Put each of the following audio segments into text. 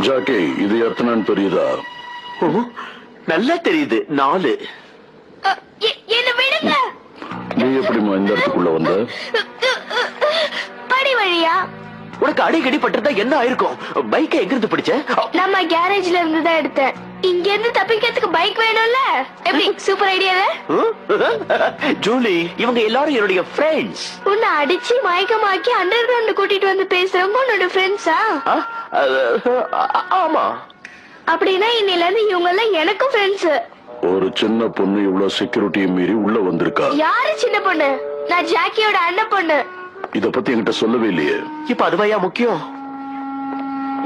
Jackie, இது எத்தனைன்னு தெரியுதா? நல்லா தெரியுது, 4. என்ன விடுங்க. நீ எப்படிமா இந்த இடத்துக்குள்ள வந்த? படி வழியா. உனக்கு அடிக்கடி பட்டிருந்தா என்ன ஆயிருக்கும்? பைக்கை எங்கிருந்து பிடிச்ச? நம்ம கேரேஜ்ல இருந்து தான் எடுத்தேன். இங்க இருந்து தப்பிக்கிறதுக்கு பைக் வேணும்ல. எப்படி சூப்பர் ஐடியால? ஜூலி, இவங்க எல்லாரும் என்னுடைய ஃப்ரெண்ட்ஸ். உன்னை அடிச்சு மயக்கமாக்கி அண்டர் கிரவுண்ட் கூட்டிட்டு வந்து பேசுறவங்க உன்னோட ஃப்ரெண்ட்ஸா? ஆமா. அப்படின்னா இன்னில இருந்து இவங்க எல்லாம் எனக்கும் ஃப்ரெண்ட்ஸ். ஒரு சின்ன பொண்ணு இவ்வளவு செக்யூரிட்டியை மீறி உள்ள வந்திருக்கா. யாரு சின்ன பொண்ணு? நான் ஜாக்கியோட அண்ணன் பொண்ணு. இத பத்தி என்கிட்ட சொல்லவே இல்லையே. இப்ப அதுவாயா முக்கியம்?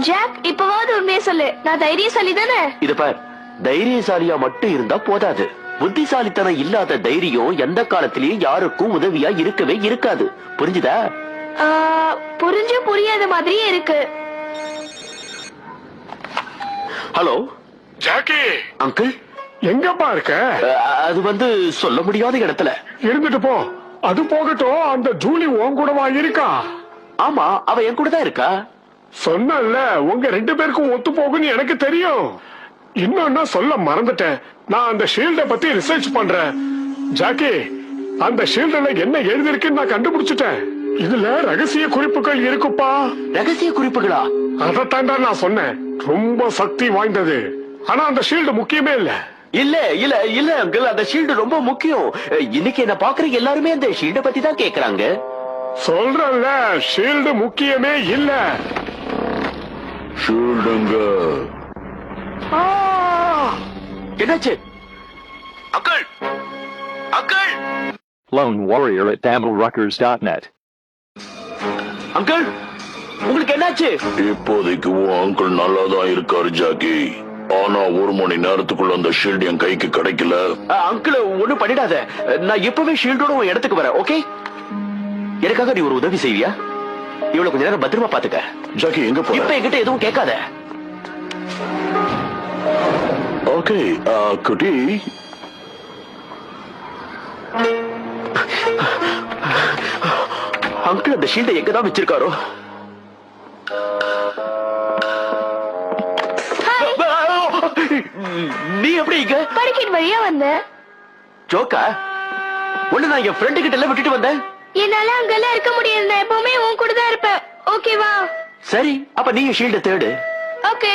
ஜாக், இப்பவாவது உண்மையை சொல்லு. நான் தைரியசாலி தானே? இது பார், தைரியசாலியா மட்டும் இருந்தா போதாது. புத்திசாலித்தனம் இல்லாத தைரியம் எந்த காலத்திலயும் யாருக்கும் உதவியா இருக்கவே இருக்காது. புரிஞ்சுதா? புரிஞ்சு புரியாத மாதிரியே இருக்கு. ஹலோ ஜாக்கி, அங்கிள், எங்கப்பா இருக்க? அது வந்து சொல்ல முடியாத இடத்துல. இருந்துட்டு போ. அது போகட்டும், அந்த ஜூலி உன் கூடவா இருக்கா? ஆமா, அவ என் கூட தான் இருக்கா. சொன்னல, உங்க 2 பேருக்கும் ஒத்து போகுன்னு எனக்கு தெரியும். இன்னொன்னு சொல்ல மறந்துட்டேன். நான் அந்த ஷீல்ட பத்தி ரிசர்ச் பண்றேன். ஜாக்கி, அந்த ஷீல்டுல என்ன எழுதிருக்குன்னு நான் கண்டுபிடிச்சிட்டேன். இதுல ரகசிய குறிப்புகள் இருக்குப்பா. ரகசிய குறிப்புகளா? அதத்தாண்டா நான் சொன்னேன். ரொம்ப சக்தி வாய்ந்தது. ஆனா அந்த ஷீல்டு முக்கியமே இல்ல. இல்ல இல்ல இல்ல அங்கிள், அந்த ஷீல்டு ரொம்ப முக்கியம். இன்னைக்கு என்ன பாக்குற எல்லாருமே அந்த ஷீல்ட பத்தி தான் கேக்குறாங்க. சொல்றல, ஷீல்டு முக்கியமே இல்ல. ஷீல்டுங்க. என்னாச்சு uncle? Uncle, Lone Warrior at TamilRuckers.net. Uncle, உங்களுக்கு என்னாச்சு? இப்போதைக்கு உன் அங்கிள் நல்லாதான் இருக்காரு ஜாக்கி. ஆனா 1 மணி நேரத்துக்குள்ள அந்த ஷீல்டு என் கைக்கு கிடைக்கல. அங்கிள், ஒண்ணும் பண்ணிடாத. நான் இப்பவே ஷீல்டோட உன் இடத்துக்கு வரேன். ஓகே? எனக்காக நீ ஒரு உதவி செய்வியா? இவ்வளவு கொஞ்ச நேரம் பத்திரமா பாத்துக்க. ஜாக்கி, எங்க போற? இப்ப என்கிட்ட எதுவும் கேட்காத. ஓகே, குட்டி. அங்கிள் அந்த ஷீல்டை எங்கதான் வச்சிருக்காரோ? நீ எப்படி இங்க? படிக்கின் வழியா வந்த. ஜோக்கா? ஒண்ணு நான் என் ஃப்ரெண்டு கிட்ட எல்லாம் விட்டுட்டு வந்தேன். என்னால அங்கெல்லாம் இருக்க முடியாது. நான் எப்பவுமே உன் கூட தான் இருப்பேன். ஓகேவா? சரி, அப்ப நீ ஷீல்ட தேடு. ஓகே.